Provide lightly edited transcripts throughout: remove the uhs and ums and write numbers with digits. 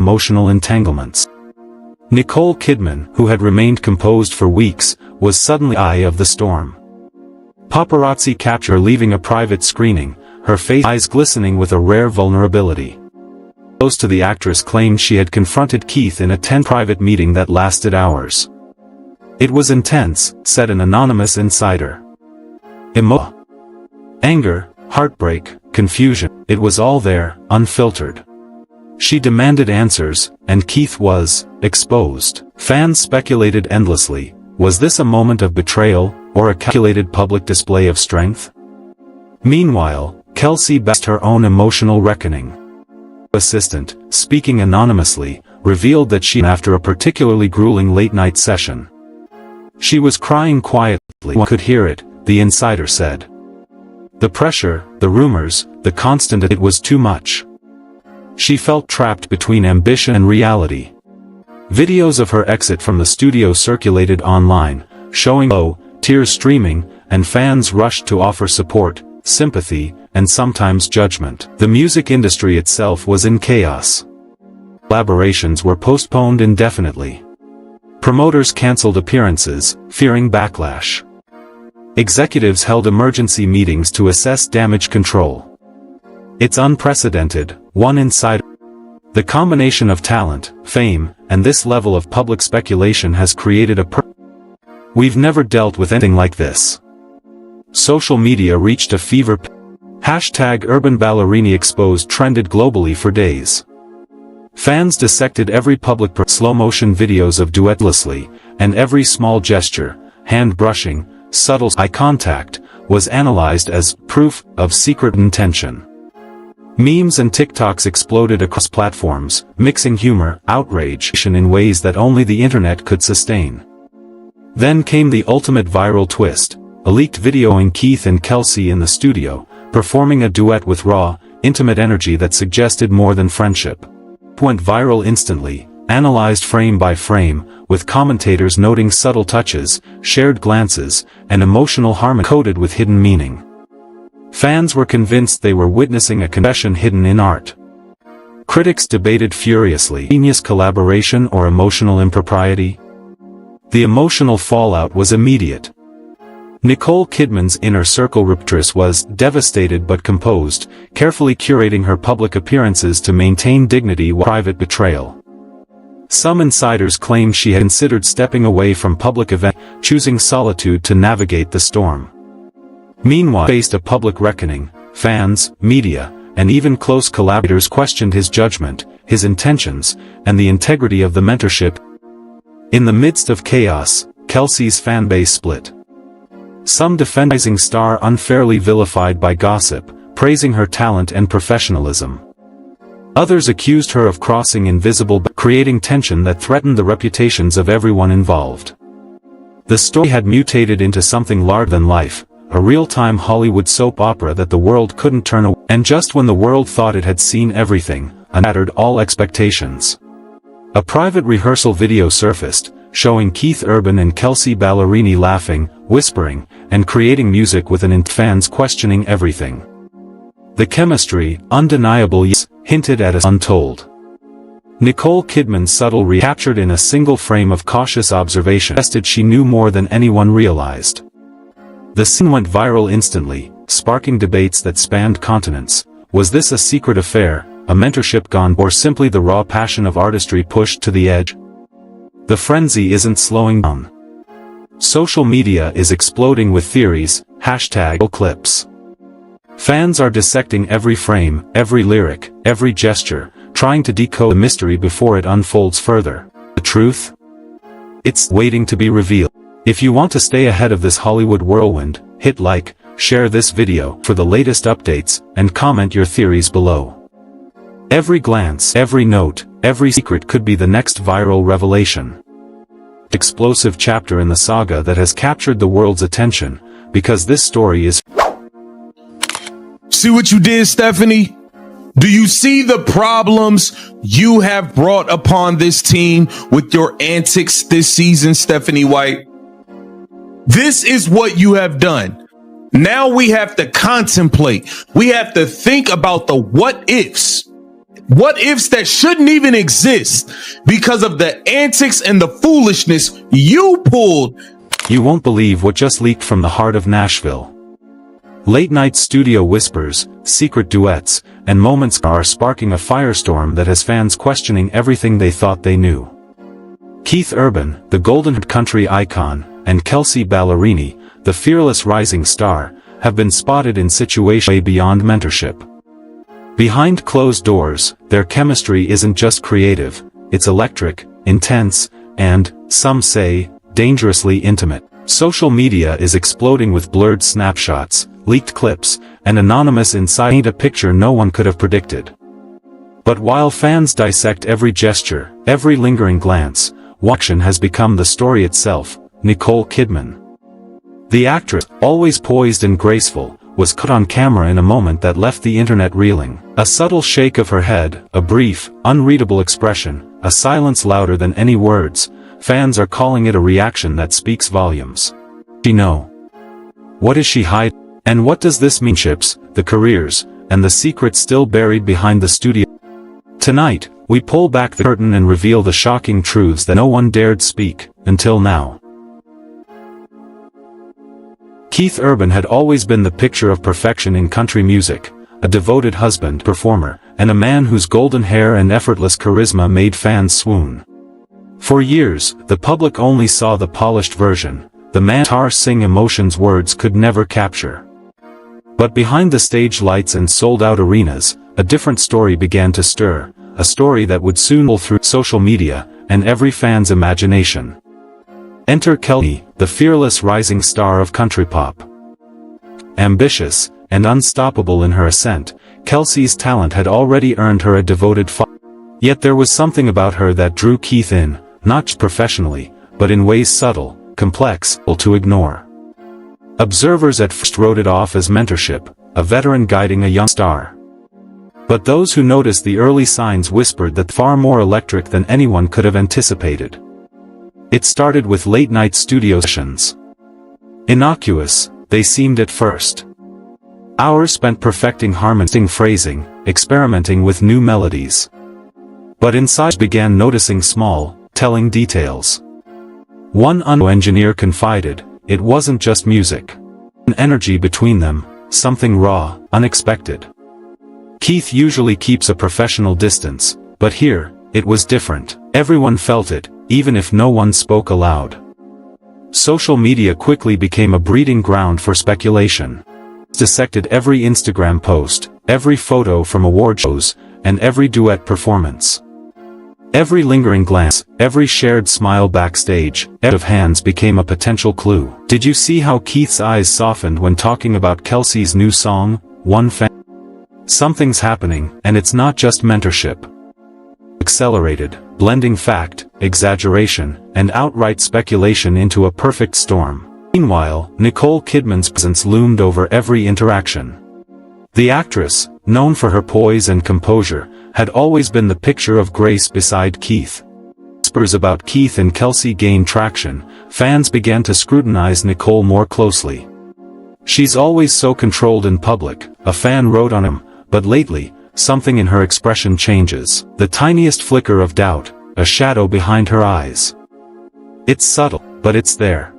emotional entanglements. Nicole Kidman, who had remained composed for weeks, was suddenly the eye of the storm. Paparazzi captured her leaving a private screening, her eyes glistening with a rare vulnerability. Close to the actress claimed she had confronted Keith in a tense private meeting that lasted hours. "It was intense," said an anonymous insider. Anger, heartbreak, confusion, it was all there, unfiltered. She demanded answers, and Keith was exposed. Fans speculated endlessly, was this a moment of betrayal, or a calculated public display of strength? Meanwhile, Kelsey backed her own emotional reckoning. Assistant, speaking anonymously, revealed that she after a particularly grueling late-night session. She was crying quietly, one could hear it, the insider said. The pressure, the rumors, the constant it was too much. She felt trapped between ambition and reality. Videos of her exit from the studio circulated online, showing tears streaming, and fans rushed to offer support, sympathy, and sometimes judgment. The music industry itself was in chaos. Collaborations were postponed indefinitely. Promoters canceled appearances, fearing backlash. Executives held emergency meetings to assess damage control. It's unprecedented, one insider. The combination of talent, fame, and this level of public speculation has created We've never dealt with anything like this. Social media reached a fever pitch. #Urban Ballerini Exposed trended globally for days. Fans dissected every public slow-motion videos of duetlessly, and every small gesture, hand brushing, subtle eye contact, was analyzed as proof of secret intention. Memes and TikToks exploded across platforms, mixing humor, outrage, in ways that only the internet could sustain. Then came the ultimate viral twist, a leaked videoing Keith and Kelsey in the studio, performing a duet with raw, intimate energy that suggested more than friendship. It went viral instantly, analyzed frame by frame, with commentators noting subtle touches, shared glances, and emotional harmony coded with hidden meaning. Fans were convinced they were witnessing a confession hidden in art. Critics debated furiously, genius collaboration or emotional impropriety? The emotional fallout was immediate. Nicole Kidman's inner circle actress was devastated but composed, carefully curating her public appearances to maintain dignity while private betrayal. Some insiders claimed she had considered stepping away from public events, choosing solitude to navigate the storm. Meanwhile, faced a public reckoning, fans, media, and even close collaborators questioned his judgment, his intentions, and the integrity of the mentorship. In the midst of chaos, Kelsey's fanbase split. Some defending the rising star unfairly vilified by gossip, praising her talent and professionalism. Others accused her of crossing invisible boundaries, creating tension that threatened the reputations of everyone involved. The story had mutated into something larger than life, a real-time Hollywood soap opera that the world couldn't turn away. And just when the world thought it had seen everything, it shattered all expectations. A private rehearsal video surfaced, showing Keith Urban and Kelsey Ballerini laughing, whispering, and creating music with fans questioning everything. The chemistry, undeniable yet hinted at as untold. Nicole Kidman's subtle captured in a single frame of cautious observation suggested she knew more than anyone realized. The scene went viral instantly, sparking debates that spanned continents. Was this a secret affair, a mentorship gone, or simply the raw passion of artistry pushed to the edge? The frenzy isn't slowing down. Social media is exploding with theories, #clips. Fans are dissecting every frame, every lyric, every gesture, trying to decode the mystery before it unfolds further. The truth? It's waiting to be revealed. If you want to stay ahead of this Hollywood whirlwind, hit like, share this video for the latest updates, and comment your theories below. Every glance, every note, every secret could be the next viral revelation. Explosive chapter in the saga that has captured the world's attention, because this story is... See what you did, Stephanie? Do you see the problems you have brought upon this team with your antics this season, Stephanie White? This is what you have done. Now we have to contemplate. We have to think about the what ifs. what ifs that shouldn't even exist because of the antics and the foolishness you pulled. You won't believe what just leaked from the heart of Nashville. Late-night studio whispers, secret duets, and moments are sparking a firestorm that has fans questioning everything they thought they knew. Keith Urban, the golden country icon, and Kelsea Ballerini, the fearless rising star, have been spotted in situations way beyond mentorship. Behind closed doors, their chemistry isn't just creative, it's electric, intense, and, some say, dangerously intimate. Social media is exploding with blurred snapshots, leaked clips, and anonymous insight paint a picture no one could have predicted. But while fans dissect every gesture, every lingering glance, action has become the story itself. Nicole Kidman, the actress, always poised and graceful, was caught on camera in a moment that left the internet reeling. A subtle shake of her head, a brief, unreadable expression, a silence louder than any words. Fans are calling it a reaction that speaks volumes. She know. What is she hiding? And what does this mean? Ships, the careers, and the secrets still buried behind the studio. Tonight, we pull back the curtain and reveal the shocking truths that no one dared speak, until now. Keith Urban had always been the picture of perfection in country music, a devoted husband, performer, and a man whose golden hair and effortless charisma made fans swoon. For years, the public only saw the polished version, the man sing emotions words could never capture. But behind the stage lights and sold-out arenas, a different story began to stir, a story that would soon pull through social media and every fan's imagination. Enter Kelsea, the fearless rising star of country pop. Ambitious and unstoppable in her ascent, Kelsea's talent had already earned her a devoted following. Yet there was something about her that drew Keith in, not just professionally, but in ways subtle, complex, to ignore. Observers at first wrote it off as mentorship, a veteran guiding a young star. But those who noticed the early signs whispered that far more electric than anyone could have anticipated. It started with late-night studio sessions. Innocuous, they seemed at first. Hours spent perfecting harmony, phrasing, experimenting with new melodies. But inside began noticing small, telling details. One engineer confided, it wasn't just music. An energy between them, something raw, unexpected. Keith usually keeps a professional distance, but here, it was different. Everyone felt it, even if no one spoke aloud. Social media quickly became a breeding ground for speculation. Dissected every Instagram post, every photo from award shows, and every duet performance. Every lingering glance, every shared smile backstage, of hands became a potential clue. Did you see how Keith's eyes softened when talking about Kelsea's new song, One Fan? Something's happening, and it's not just mentorship. Accelerated, blending fact, exaggeration, and outright speculation into a perfect storm. Meanwhile, Nicole Kidman's presence loomed over every interaction. The actress, known for her poise and composure, had always been the picture of grace beside Keith. Whispers about Keith and Kelsea gained traction, fans began to scrutinize Nicole more closely. She's always so controlled in public, a fan wrote on him, but lately, something in her expression changes. The tiniest flicker of doubt, a shadow behind her eyes. It's subtle, but it's there.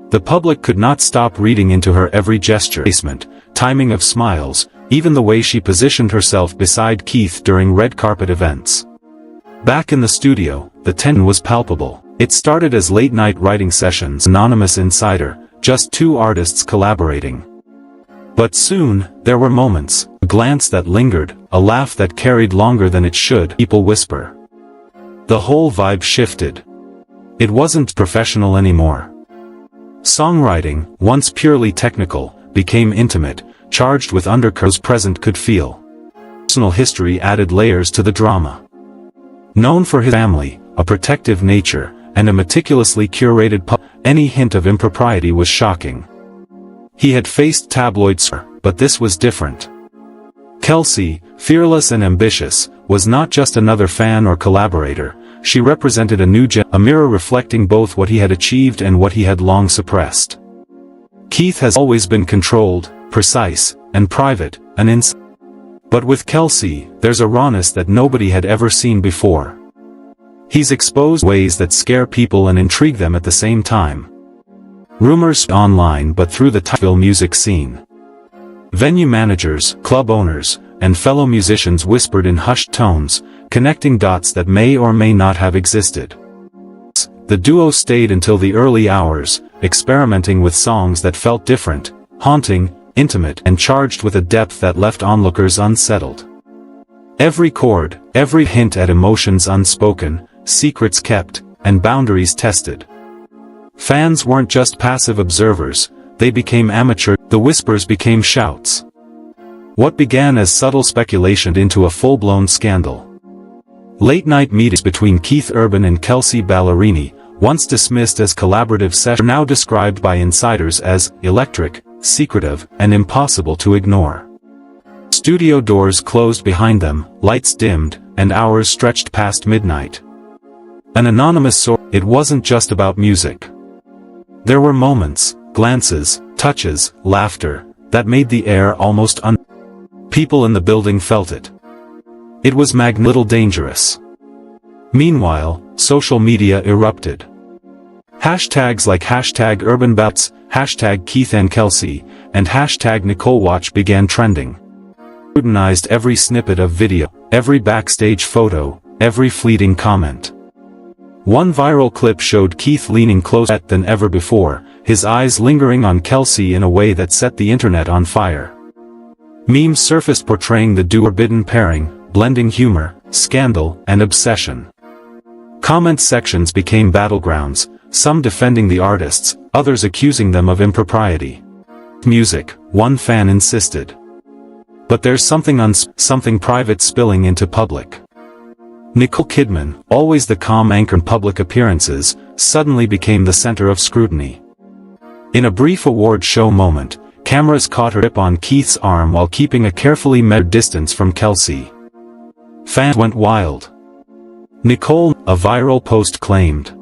The public could not stop reading into her every gesture, placement, timing of smiles, even the way she positioned herself beside Keith during red carpet events. Back in the studio, the tension was palpable. It started as late-night writing sessions, anonymous insider, just two artists collaborating. But soon, there were moments, a glance that lingered, a laugh that carried longer than it should, people whisper. The whole vibe shifted. It wasn't professional anymore. Songwriting, once purely technical, became intimate, charged with undercurrents present could feel. Personal history added layers to the drama. Known for his family, a protective nature, and a meticulously curated any hint of impropriety was shocking. He had faced tabloids, but this was different. Kelsea, fearless and ambitious, was not just another fan or collaborator, she represented a new a mirror reflecting both what he had achieved and what he had long suppressed. Keith has always been controlled, precise, and private, But with Kelsey, there's a rawness that nobody had ever seen before. He's exposed ways that scare people and intrigue them at the same time. Rumors online but through the Titusville music scene. Venue managers, club owners, and fellow musicians whispered in hushed tones, connecting dots that may or may not have existed. The duo stayed until the early hours, experimenting with songs that felt different, haunting, intimate, and charged with a depth that left onlookers unsettled. Every chord, every hint at emotions unspoken, secrets kept, and boundaries tested. Fans weren't just passive observers, they became amateur. The whispers became shouts. What began as subtle speculation into a full-blown scandal. Late-night meetings between Keith Urban and Kelsey Ballerini, once dismissed as collaborative sessions, are now described by insiders as electric, secretive, and impossible to ignore. Studio doors closed behind them, lights dimmed, and hours stretched past midnight. An anonymous source. It wasn't just about music. There were moments, glances, touches, laughter, that made the air almost People in the building felt it. It was little dangerous. Meanwhile, social media erupted. Hashtags like #UrbanBats, #KeithAndKelsey, and #NicoleWatch began trending. Scrutinized every snippet of video, every backstage photo, every fleeting comment. One viral clip showed Keith leaning closer than ever before, his eyes lingering on Kelsey in a way that set the internet on fire. Memes surfaced portraying the forbidden pairing, blending humor, scandal, and obsession. Comment sections became battlegrounds, some defending the artists, others accusing them of impropriety. Music, one fan insisted. But there's something private spilling into public. Nicole Kidman, always the calm anchor in public appearances, suddenly became the center of scrutiny. In a brief award show moment, cameras caught her grip on Keith's arm while keeping a carefully measured distance from Kelsey. Fans went wild. Nicole, a viral post claimed.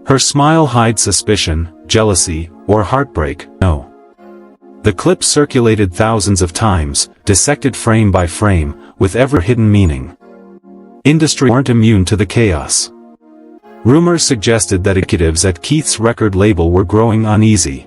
Her smile hides suspicion, jealousy, or heartbreak. No. The clip circulated thousands of times, dissected frame by frame, with ever hidden meaning. Industry weren't immune to the chaos. Rumors suggested that executives at Keith's record label were growing uneasy.